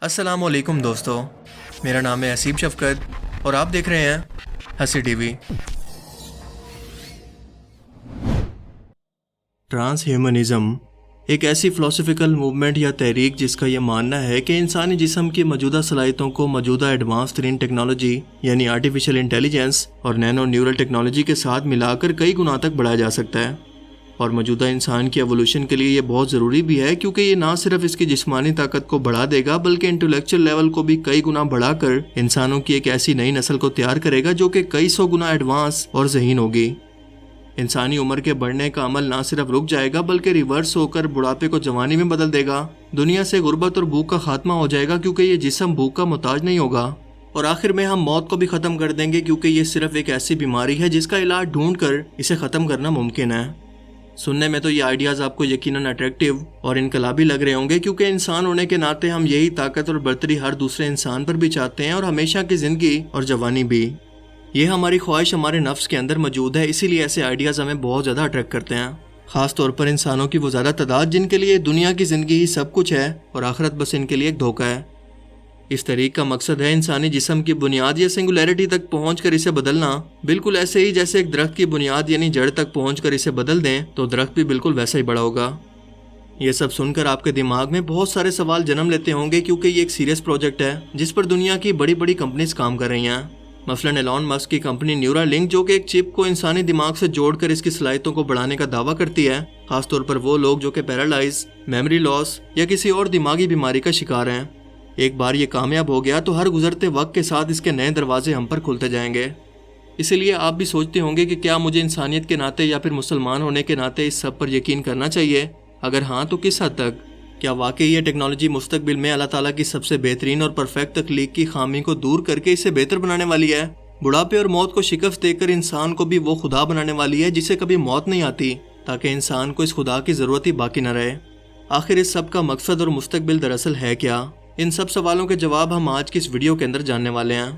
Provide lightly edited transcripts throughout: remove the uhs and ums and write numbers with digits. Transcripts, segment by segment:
السلام علیکم دوستو، میرا نام ہے حسیب شفقت اور آپ دیکھ رہے ہیں ہنسی ٹی وی۔ ٹرانس ہیومنزم ایک ایسی فلسفیکل موومنٹ یا تحریک جس کا یہ ماننا ہے کہ انسانی جسم کی موجودہ صلاحیتوں کو موجودہ ایڈوانس ترین ٹیکنالوجی یعنی آرٹیفیشل انٹیلیجنس اور نینو نیورل ٹیکنالوجی کے ساتھ ملا کر کئی گنا تک بڑھایا جا سکتا ہے، اور موجودہ انسان کی ایوولوشن کے لیے یہ بہت ضروری بھی ہے، کیونکہ یہ نہ صرف اس کی جسمانی طاقت کو بڑھا دے گا بلکہ انٹلیکچوئل لیول کو بھی کئی گنا بڑھا کر انسانوں کی ایک ایسی نئی نسل کو تیار کرے گا جو کہ کئی سو گنا ایڈوانس اور ذہین ہوگی۔ انسانی عمر کے بڑھنے کا عمل نہ صرف رک جائے گا بلکہ ریورس ہو کر بڑھاپے کو جوانی میں بدل دے گا۔ دنیا سے غربت اور بھوک کا خاتمہ ہو جائے گا کیونکہ یہ جسم بھوک کا محتاج نہیں ہوگا، اور آخر میں ہم موت کو بھی ختم کر دیں گے کیونکہ یہ صرف ایک ایسی بیماری ہے جس کا علاج ڈھونڈ کر اسے ختم کرنا ممکن ہے۔ سننے میں تو یہ آئیڈیاز آپ کو یقیناً اٹریکٹیو اور انقلابی لگ رہے ہوں گے، کیونکہ انسان ہونے کے ناطے ہم یہی طاقت اور برتری ہر دوسرے انسان پر بھی چاہتے ہیں، اور ہمیشہ کی زندگی اور جوانی بھی۔ یہ ہماری خواہش ہمارے نفس کے اندر موجود ہے، اسی لیے ایسے آئیڈیاز ہمیں بہت زیادہ اٹریکٹ کرتے ہیں، خاص طور پر انسانوں کی وہ زیادہ تعداد جن کے لیے دنیا کی زندگی ہی سب کچھ ہے اور آخرت بس ان کے لیے ایک دھوکہ ہے۔ اس طریق کا مقصد ہے انسانی جسم کی بنیاد یا سنگولیرٹی تک پہنچ کر اسے بدلنا، بالکل ایسے ہی جیسے ایک درخت کی بنیاد یعنی جڑ تک پہنچ کر اسے بدل دیں تو درخت بھی بالکل ویسا ہی بڑا ہوگا۔ یہ سب سن کر آپ کے دماغ میں بہت سارے سوال جنم لیتے ہوں گے، کیونکہ یہ ایک سیریس پروجیکٹ ہے جس پر دنیا کی بڑی بڑی کمپنیز کام کر رہی ہیں، مثلاً ایلون مسک کی کمپنی نیورا لنک جو کہ ایک چپ کو انسانی دماغ سے جوڑ کر اس کی صلاحیتوں کو بڑھانے کا دعویٰ کرتی ہے، خاص طور پر وہ لوگ جو کہ پیرالائز، میموری لاس یا کسی اور دماغی بیماری کا شکار ہیں۔ ایک بار یہ کامیاب ہو گیا تو ہر گزرتے وقت کے ساتھ اس کے نئے دروازے ہم پر کھلتے جائیں گے۔ اسی لیے آپ بھی سوچتے ہوں گے کہ کیا مجھے انسانیت کے ناطے یا پھر مسلمان ہونے کے ناطے اس سب پر یقین کرنا چاہیے؟ اگر ہاں تو کس حد تک؟ کیا واقعی یہ ٹیکنالوجی مستقبل میں اللہ تعالیٰ کی سب سے بہترین اور پرفیکٹ تخلیق کی خامی کو دور کر کے اسے بہتر بنانے والی ہے؟ بڑھاپے اور موت کو شکست دے کر انسان کو بھی وہ خدا بنانے والی ہے جسے کبھی موت نہیں آتی، تاکہ انسان کو اس خدا کی ضرورت ہی باقی نہ رہے۔ آخر اس سب کا مقصد اور مستقبل دراصل ہے کیا؟ ان سب سوالوں کے جواب ہم آج کی اس ویڈیو کے اندر جاننے والے ہیں۔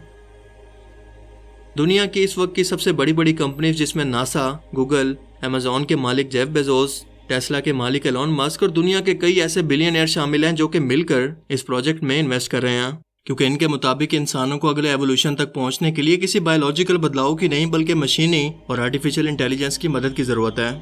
دنیا کی اس وقت کی سب سے بڑی بڑی کمپنیز جس میں ناسا، گوگل، امیزون کے مالک جیف بیزوس، ٹیسلا کے مالک ایلون مسک اور دنیا کے کئی ایسے بلینئر شامل ہیں جو کہ مل کر اس پروجیکٹ میں انویسٹ کر رہے ہیں، کیونکہ ان کے مطابق انسانوں کو اگلے ایوولوشن تک پہنچنے کے لیے کسی بایولوجیکل بدلاؤ کی نہیں بلکہ مشینی اور آرٹیفیشل انٹیلیجنس کی مدد کی ضرورت ہے۔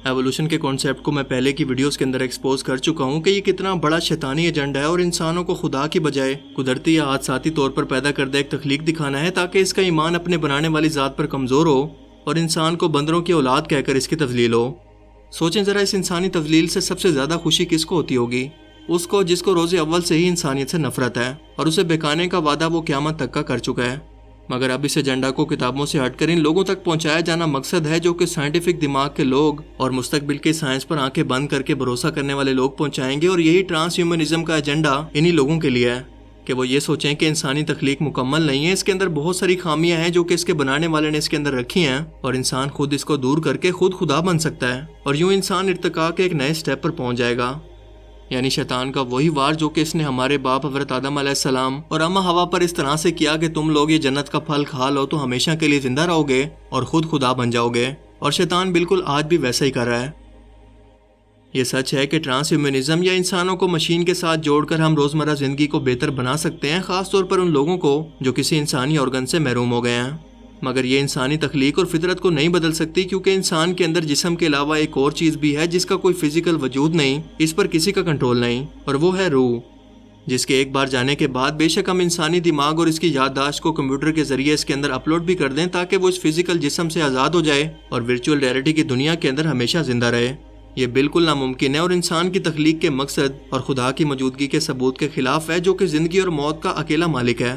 ایوولوشن کے کانسیپٹ کو میں پہلے کی ویڈیوز کے اندر ایکسپوز کر چکا ہوں کہ یہ کتنا بڑا شیطانی ایجنڈا ہے، اور انسانوں کو خدا کی بجائے قدرتی یا حادثاتی طور پر پیدا کردہ ایک تخلیق دکھانا ہے تاکہ اس کا ایمان اپنے بنانے والی ذات پر کمزور ہو اور انسان کو بندروں کی اولاد کہہ کر اس کی تذلیل ہو۔ سوچیں ذرا، اس انسانی تذلیل سے سب سے زیادہ خوشی کس کو ہوتی ہوگی؟ اس کو جس کو روز اول سے ہی انسانیت سے نفرت ہے اور اسے بہکانے کا وعدہ وہ قیامت تک کا کر چکا ہے۔ مگر اب اس ایجنڈا کو کتابوں سے ہٹ کر ان لوگوں تک پہنچایا جانا مقصد ہے جو کہ سائنٹیفک دماغ کے لوگ اور مستقبل کے سائنس پر آنکھیں بند کر کے بھروسہ کرنے والے لوگ پہنچائیں گے، اور یہی ٹرانس ہیومنزم کا ایجنڈا انہی لوگوں کے لیے ہے کہ وہ یہ سوچیں کہ انسانی تخلیق مکمل نہیں ہے، اس کے اندر بہت ساری خامیاں ہیں جو کہ اس کے بنانے والے نے اس کے اندر رکھی ہیں، اور انسان خود اس کو دور کر کے خود خدا بن سکتا ہے، اور یوں انسان ارتقاء کے ایک نئے سٹیپ پر پہنچ جائے گا، یعنی شیطان کا وہی وار جو کہ اس نے ہمارے باپ حضرت آدم علیہ السلام اور اماں حوا پر اس طرح سے کیا کہ تم لوگ یہ جنت کا پھل کھا لو تو ہمیشہ کے لیے زندہ رہو گے اور خود خدا بن جاؤ گے، اور شیطان بالکل آج بھی ویسا ہی کر رہا ہے۔ یہ سچ ہے کہ ٹرانس ہیومنزم یا انسانوں کو مشین کے ساتھ جوڑ کر ہم روزمرہ زندگی کو بہتر بنا سکتے ہیں، خاص طور پر ان لوگوں کو جو کسی انسانی آرگن سے محروم ہو گئے ہیں، مگر یہ انسانی تخلیق اور فطرت کو نہیں بدل سکتی، کیونکہ انسان کے اندر جسم کے علاوہ ایک اور چیز بھی ہے جس کا کوئی فزیکل وجود نہیں، اس پر کسی کا کنٹرول نہیں، اور وہ ہے روح، جس کے ایک بار جانے کے بعد بے شک ہم انسانی دماغ اور اس کی یادداشت کو کمپیوٹر کے ذریعے اس کے اندر اپلوڈ بھی کر دیں تاکہ وہ اس فزیکل جسم سے آزاد ہو جائے اور ورچوئل ریئلٹی کی دنیا کے اندر ہمیشہ زندہ رہے۔ یہ بالکل ناممکن ہے اور انسان کی تخلیق کے مقصد اور خدا کی موجودگی کے ثبوت کے خلاف ہے، جو کہ زندگی اور موت کا اکیلا مالک ہے۔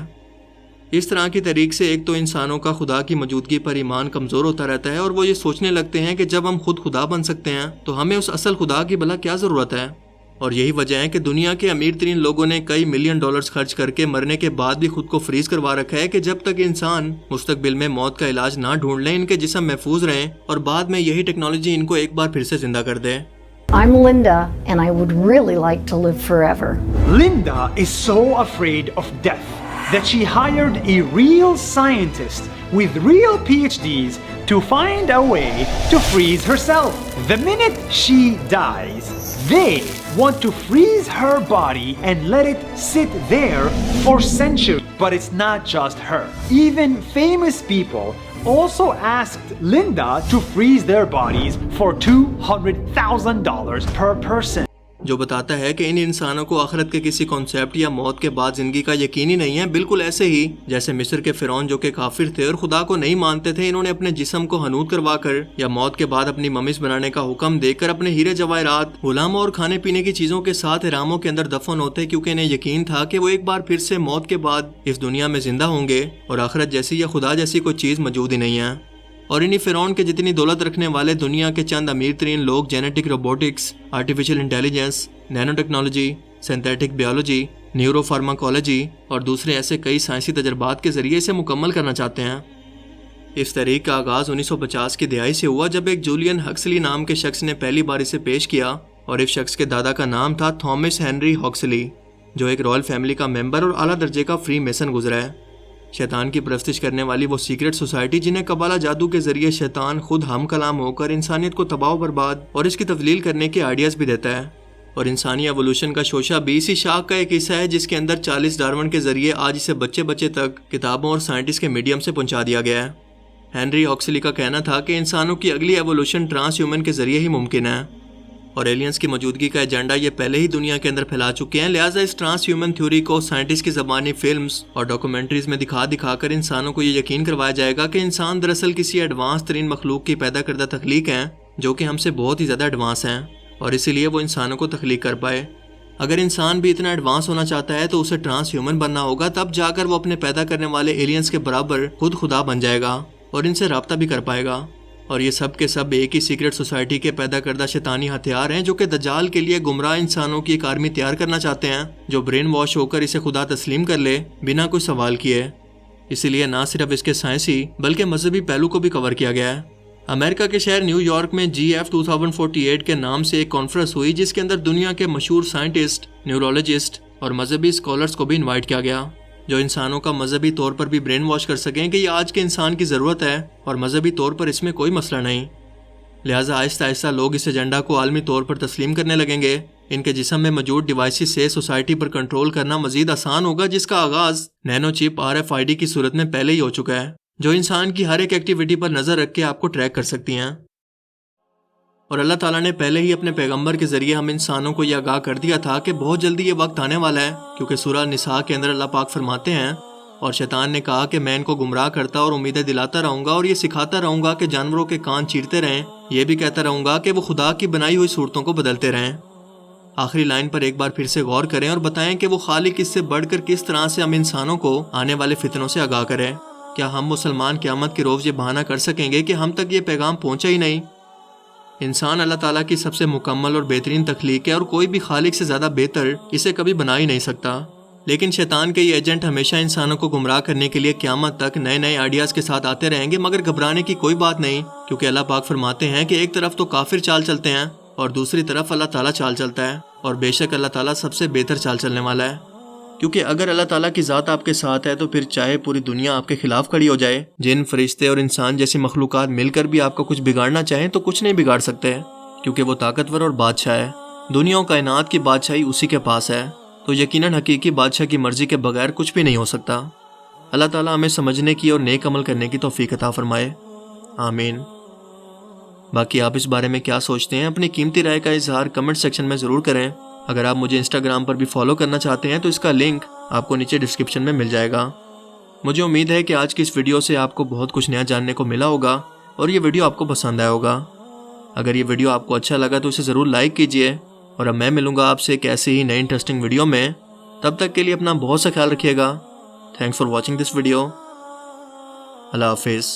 اس طرح کی طریق سے ایک تو انسانوں کا خدا کی موجودگی پر ایمان کمزور ہوتا رہتا ہے، اور وہ یہ سوچنے لگتے ہیں کہ جب ہم خود خدا بن سکتے ہیں تو ہمیں اس اصل خدا کی بھلا کیا ضرورت ہے، اور یہی وجہ ہے کہ دنیا کے امیر ترین لوگوں نے کئی ملین ڈالرز خرچ کر کے مرنے کے بعد بھی خود کو فریز کروا رکھا ہے کہ جب تک انسان مستقبل میں موت کا علاج نہ ڈھونڈ لیں ان کے جسم محفوظ رہیں اور بعد میں یہی ٹیکنالوجی ان کو ایک بار پھر سے زندہ کر دے۔ I'm Linda, and I would really like to live forever. Linda is so afraid of death that she hired a real scientist with real PhDs to find a way to freeze herself. The minute she dies, They want to freeze her body and let it sit there for centuries. But it's not just her. Even famous people also asked Linda to freeze their bodies for $200,000 per person. جو بتاتا ہے کہ ان انسانوں کو آخرت کے کسی concept یا موت کے بعد زندگی کا یقین ہی نہیں ہے. بالکل ایسے ہی جیسے مصر کے فرعون جو کہ کافر تھے اور خدا کو نہیں مانتے تھے, انہوں نے اپنے جسم کو حنوط کروا کر یا موت کے بعد اپنی ممیز بنانے کا حکم دے کر اپنے ہیرے جواہرات, غلاموں اور کھانے پینے کی چیزوں کے ساتھ احراموں کے اندر دفن ہوتے, کیونکہ انہیں یقین تھا کہ وہ ایک بار پھر سے موت کے بعد اس دنیا میں زندہ ہوں گے اور آخرت جیسی یا خدا جیسی کوئی چیز موجود ہی نہیں ہے. اور انہی فرعون کے جتنی دولت رکھنے والے دنیا کے چند امیر ترین لوگ genetic robotics, artificial intelligence, nano technology, synthetic biology, neuro pharmacology اور دوسرے ایسے کئی سائنسی تجربات کے ذریعے اسے مکمل کرنا چاہتے ہیں. اس تحریک کا آغاز 1950 کی دہائی سے ہوا جب ایک جولین ہکسلی نام کے شخص نے پہلی بار اسے پیش کیا, اور اس شخص کے دادا کا نام تھا تھامس ہنری ہکسلی, جو ایک رائل فیملی کا ممبر اور اعلیٰ درجے کا فری میسن گزرا ہے. شیطان کی پرستش کرنے والی وہ سیکرٹ سوسائٹی جنہیں قبالہ جادو کے ذریعے شیطان خود ہم کلام ہو کر انسانیت کو تباہ و برباد اور اس کی تفلیل کرنے کے آئیڈیاز بھی دیتا ہے. اور انسانی ایوولوشن کا شوشہ بھی اسی شاخ کا ایک حصہ ہے جس کے اندر چارلس ڈارون کے ذریعے آج اسے بچے تک کتابوں اور سائنٹسٹ کے میڈیم سے پہنچا دیا گیا ہے. ہنری ہکسلی کا کہنا تھا کہ انسانوں کی اگلی ایوولوشن ٹرانس ہیومن کے ذریعے ہی ممکن ہے, اور ایلینز کی موجودگی کا ایجنڈا یہ پہلے ہی دنیا کے اندر پھیلا چکے ہیں. لہٰذا اس ٹرانس ہیومن تھیوری کو سائنٹسٹ کی زبانی فلمز اور ڈاکومنٹریز میں دکھا کر انسانوں کو یہ یقین کروایا جائے گا کہ انسان دراصل کسی ایڈوانس ترین مخلوق کی پیدا کردہ تخلیق ہیں جو کہ ہم سے بہت ہی زیادہ ایڈوانس ہیں, اور اسی لیے وہ انسانوں کو تخلیق کر پائے. اگر انسان بھی اتنا ایڈوانس ہونا چاہتا ہے تو اسے ٹرانس ہیومن بننا ہوگا, تب جا کر وہ اپنے پیدا کرنے والے ایلینز کے برابر خود خدا بن جائے گا اور ان سے رابطہ بھی کر پائے گا. اور یہ سب کے سب ایک ہی سیکرٹ سوسائٹی کے پیدا کردہ شیطانی ہتھیار ہیں جو کہ دجال کے لیے گمراہ انسانوں کی ایک آرمی تیار کرنا چاہتے ہیں جو برین واش ہو کر اسے خدا تسلیم کر لے بنا کوئی سوال کیے. اسی لیے نہ صرف اس کے سائنسی بلکہ مذہبی پہلو کو بھی کور کیا گیا ہے. امریکہ کے شہر نیو یارک میں GF 2048 کے نام سے ایک کانفرنس ہوئی جس کے اندر دنیا کے مشہور سائنٹسٹ, نیورولوجسٹ اور مذہبی اسکالرس کو بھی انوائٹ کیا گیا جو انسانوں کا مذہبی طور پر بھی برین واش کر سکیں کہ یہ آج کے انسان کی ضرورت ہے اور مذہبی طور پر اس میں کوئی مسئلہ نہیں. لہٰذا آہستہ آہستہ لوگ اس ایجنڈا کو عالمی طور پر تسلیم کرنے لگیں گے. ان کے جسم میں موجود ڈیوائسز سے سوسائٹی پر کنٹرول کرنا مزید آسان ہوگا, جس کا آغاز نینو چپ RFID کی صورت میں پہلے ہی ہو چکا ہے جو انسان کی ہر ایک ایکٹیویٹی پر نظر رکھ کے آپ کو ٹریک کر سکتی ہیں. اور اللہ تعالیٰ نے پہلے ہی اپنے پیغمبر کے ذریعے ہم انسانوں کو یہ آگاہ کر دیا تھا کہ بہت جلدی یہ وقت آنے والا ہے, کیونکہ سورہ نساء کے اندر اللہ پاک فرماتے ہیں, اور شیطان نے کہا کہ میں ان کو گمراہ کرتا اور امیدیں دلاتا رہوں گا اور یہ سکھاتا رہوں گا کہ جانوروں کے کان چیرتے رہیں, یہ بھی کہتا رہوں گا کہ وہ خدا کی بنائی ہوئی صورتوں کو بدلتے رہیں. آخری لائن پر ایک بار پھر سے غور کریں اور بتائیں کہ وہ خالق اس سے بڑھ کر کس طرح سے ہم انسانوں کو آنے والے فتنوں سے آگاہ کریں. کیا ہم مسلمان قیامت کے روز یہ بہانہ کر سکیں گے کہ ہم تک یہ پیغام پہنچا ہی نہیں؟ انسان اللہ تعالیٰ کی سب سے مکمل اور بہترین تخلیق ہے اور کوئی بھی خالق سے زیادہ بہتر اسے کبھی بنا ہی نہیں سکتا. لیکن شیطان کے یہ ایجنٹ ہمیشہ انسانوں کو گمراہ کرنے کے لیے قیامت تک نئے آئیڈیاز کے ساتھ آتے رہیں گے, مگر گھبرانے کی کوئی بات نہیں, کیونکہ اللہ پاک فرماتے ہیں کہ ایک طرف تو کافر چال چلتے ہیں اور دوسری طرف اللہ تعالیٰ چال چلتا ہے, اور بے شک اللہ تعالیٰ سب سے بہتر چال چلنے والا ہے. کیونکہ اگر اللہ تعالیٰ کی ذات آپ کے ساتھ ہے تو پھر چاہے پوری دنیا آپ کے خلاف کھڑی ہو جائے, جن فرشتے اور انسان جیسی مخلوقات مل کر بھی آپ کو کچھ بگاڑنا چاہیں تو کچھ نہیں بگاڑ سکتے, کیونکہ وہ طاقتور اور بادشاہ ہے. دنیا و کائنات کی بادشاہی اسی کے پاس ہے, تو یقیناً حقیقی بادشاہ کی مرضی کے بغیر کچھ بھی نہیں ہو سکتا. اللہ تعالیٰ ہمیں سمجھنے کی اور نیک عمل کرنے کی توفیق عطا فرمائے, آمین. باقی آپ اس بارے میں کیا سوچتے ہیں؟ اپنی قیمتی رائے کا اظہار کمنٹ سیکشن میں ضرور کریں. اگر آپ مجھے انسٹاگرام پر بھی فالو کرنا چاہتے ہیں تو اس کا لنک آپ کو نیچے ڈسکرپشن میں مل جائے گا. مجھے امید ہے کہ آج کی اس ویڈیو سے آپ کو بہت کچھ نیا جاننے کو ملا ہوگا اور یہ ویڈیو آپ کو پسند آیا ہوگا. اگر یہ ویڈیو آپ کو اچھا لگا تو اسے ضرور لائک کیجئے, اور اب میں ملوں گا آپ سے ایک ایسی ہی نئی انٹرسٹنگ ویڈیو میں. تب تک کے لیے اپنا بہت سا خیال رکھیے گا. Thanks for watching this video. اللہ حافظ.